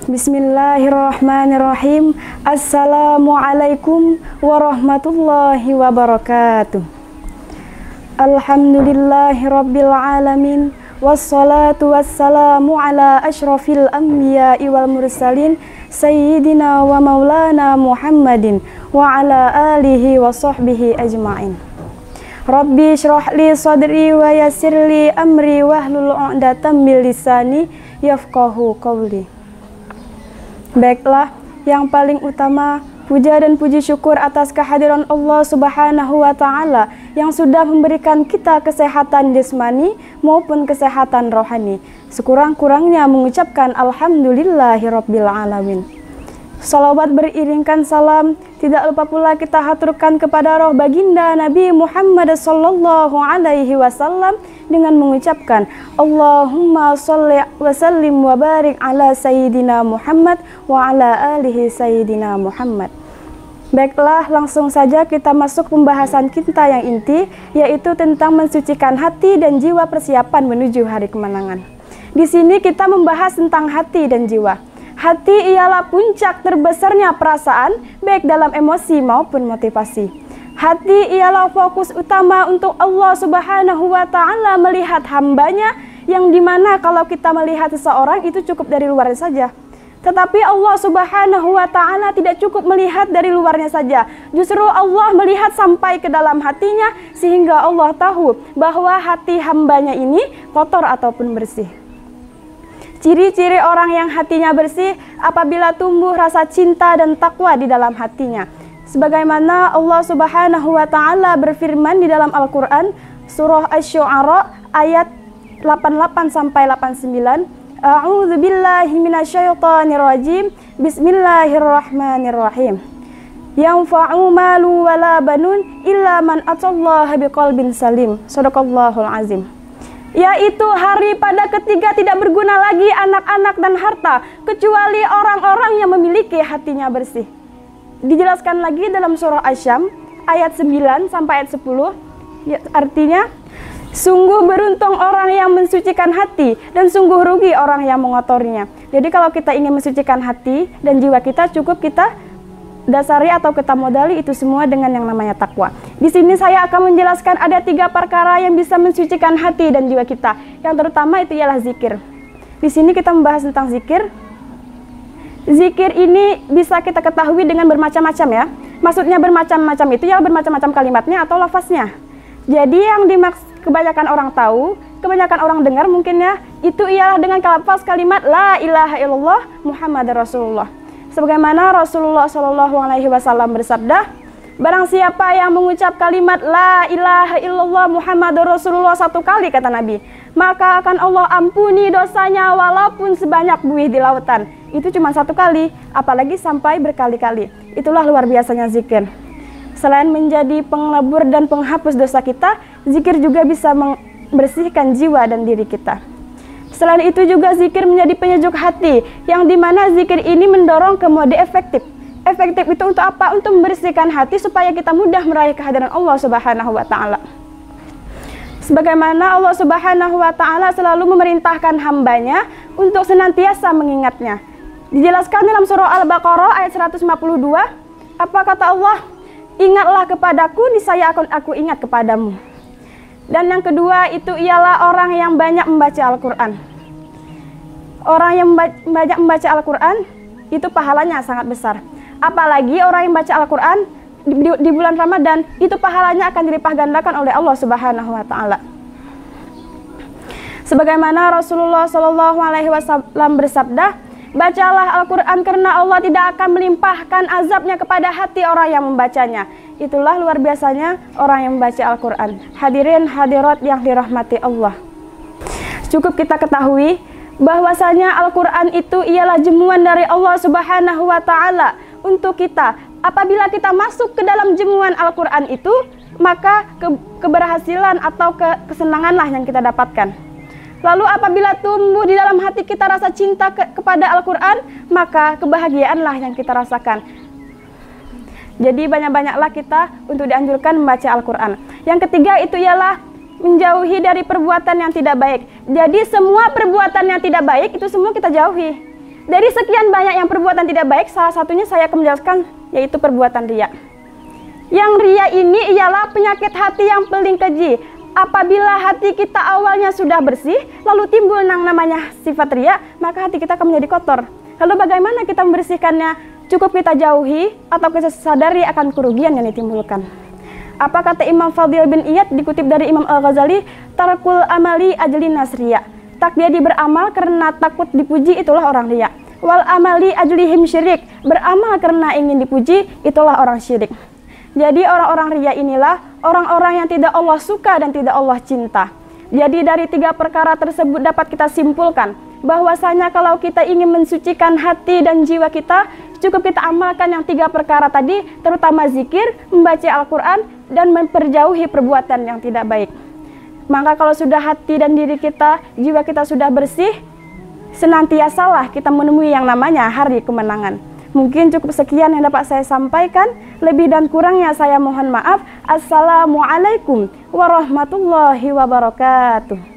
Bismillahirrahmanirrahim. Assalamualaikum warahmatullahi wabarakatuh. Alhamdulillahirabbil alamin. Wassalatu wassalamu ala asyrafil anbiya'i wal mursalin sayyidina wa maulana Muhammadin wa ala alihi wa sahbihi ajma'in. Rabbi syrah li sadri wa yassir li amri wahlul 'uqdatam min lisani yafqahu qawli. Baiklah, yang paling utama puja dan puji syukur atas kehadiran Allah Subhanahu wa Ta'ala yang sudah memberikan kita kesehatan jasmani maupun kesehatan rohani. Sekurang-kurangnya mengucapkan Alhamdulillahirabbil alamin. Salawat beriringkan salam, tidak lupa pula kita haturkan kepada roh baginda Nabi Muhammad sallallahu alaihi wasallam dengan mengucapkan Allahumma sholli wa sallim wa barik ala sayyidina Muhammad wa ala alihi sayyidina Muhammad. Baiklah, langsung saja kita masuk pembahasan kita yang inti, yaitu tentang mensucikan hati dan jiwa persiapan menuju hari kemenangan. Di sini kita membahas tentang hati dan jiwa. Hati ialah puncak terbesarnya perasaan, baik dalam emosi maupun motivasi. Hati ialah fokus utama untuk Allah Subhanahu wa Ta'ala melihat hambanya, yang dimana kalau kita melihat seseorang itu cukup dari luarnya saja. Tetapi Allah Subhanahu wa Ta'ala tidak cukup melihat dari luarnya saja. Justru Allah melihat sampai ke dalam hatinya, sehingga Allah tahu bahwa hati hambanya ini kotor ataupun bersih. Ciri-ciri orang yang hatinya bersih apabila tumbuh rasa cinta dan takwa di dalam hatinya. Sebagaimana Allah Subhanahu wa Ta'ala berfirman di dalam Al-Qur'an surah Asy-Syu'ara ayat 88 sampai 89. A'udzu billahi minasyaitonir rajim. Bismillahirrahmanirrahim. Yanfa'u malu wala banun illa man atallaha biqalbin salim. Shadaqallahul azim. Yaitu hari pada ketiga tidak berguna lagi anak-anak dan harta kecuali orang-orang yang memiliki hatinya bersih. Dijelaskan lagi dalam surah Asy-Syams ayat 9 sampai ayat 10. Artinya, sungguh beruntung orang yang mensucikan hati dan sungguh rugi orang yang mengotorinya. Jadi kalau kita ingin mensucikan hati dan jiwa kita, cukup kita dasari atau kita modali itu semua dengan yang namanya takwa. Di sini saya akan menjelaskan ada 3 perkara yang bisa mensucikan hati dan jiwa kita. Yang terutama itu ialah zikir. Di sini kita membahas tentang zikir. Zikir ini bisa kita ketahui dengan bermacam-macam ya. Maksudnya bermacam-macam itu ya bermacam-macam kalimatnya atau lafaznya. Jadi yang kebanyakan orang tahu, kebanyakan orang dengar mungkin ya, itu ialah dengan lafaz kalimat la ilaha illallah Muhammadar Rasulullah. Sebagaimana Rasulullah Shallallahu Alaihi Wasallam bersabda, barang siapa yang mengucap kalimat la ilaha illallah Muhammadur Rasulullah 1 kali, kata Nabi, maka akan Allah ampuni dosanya walaupun sebanyak buih di lautan. Itu cuma 1 kali, apalagi sampai berkali-kali. Itulah luar biasanya zikir. Selain menjadi penglebur dan penghapus dosa kita, zikir juga bisa membersihkan jiwa dan diri kita. Selain itu juga zikir menjadi penyejuk hati, yang dimana zikir ini mendorong ke mode efektif. Efektif itu untuk apa? Untuk membersihkan hati supaya kita mudah meraih kehadiran Allah Subhanahu wa Ta'ala. Sebagaimana Allah Subhanahu wa Ta'ala selalu memerintahkan hambanya untuk senantiasa mengingatnya. Dijelaskan dalam surah Al-Baqarah ayat 152, apa kata Allah? Ingatlah kepadaku, niscaya aku ingat kepadamu. Dan yang kedua itu ialah orang yang banyak membaca Al-Quran. Orang yang banyak membaca Al-Quran itu pahalanya sangat besar. Apalagi orang yang baca Al-Quran di bulan Ramadan, itu pahalanya akan dilipat gandakan oleh Allah Subhanahu wa Ta'ala. Sebagaimana Rasulullah Shallallahu Alaihi Wasallam bersabda, bacalah Al-Quran karena Allah tidak akan melimpahkan azabnya kepada hati orang yang membacanya. Itulah luar biasanya orang yang membaca Al-Quran. Hadirin hadirat yang dirahmati Allah. Cukup kita ketahui bahwasanya Al-Quran itu ialah jemuan dari Allah Subhanahu wa Ta'ala untuk kita. Apabila kita masuk ke dalam jemuan Al-Quran itu, maka keberhasilan atau kesenanganlah yang kita dapatkan. Lalu apabila tumbuh di dalam hati kita rasa cinta kepada Al-Quran, maka kebahagiaanlah yang kita rasakan. Jadi banyak-banyaklah kita untuk dianjurkan membaca Al-Quran. Yang ketiga itu ialah menjauhi dari perbuatan yang tidak baik. Jadi semua perbuatan yang tidak baik itu semua kita jauhi. Dari sekian banyak yang perbuatan tidak baik, salah satunya saya akan menjelaskan, yaitu perbuatan riya. Yang riya ini ialah penyakit hati yang paling keji. Apabila hati kita awalnya sudah bersih, lalu timbul yang namanya sifat riya, maka hati kita akan menjadi kotor. Lalu bagaimana kita membersihkannya? Cukup kita jauhi atau kita sadari akan kerugian yang ditimbulkan. Apa kata Imam Fadil bin Iyad dikutip dari Imam Al-Ghazali? Tarkul amali ajli nasriya. Tak jadi beramal karena takut dipuji, itulah orang riya. Wal amali ajlihim syirik. Beramal karena ingin dipuji, itulah orang syirik. Jadi orang-orang riya inilah orang-orang yang tidak Allah suka dan tidak Allah cinta. Jadi dari 3 perkara tersebut dapat kita simpulkan bahwasanya kalau kita ingin mensucikan hati dan jiwa kita, cukup kita amalkan yang 3 perkara tadi, terutama zikir, membaca Al-Quran, dan memperjauhi perbuatan yang tidak baik. Maka kalau sudah hati dan diri kita, jiwa kita sudah bersih, senantiasalah kita menemui yang namanya hari kemenangan. Mungkin cukup sekian yang dapat saya sampaikan. Lebih dan kurangnya saya mohon maaf. Assalamualaikum warahmatullahi wabarakatuh.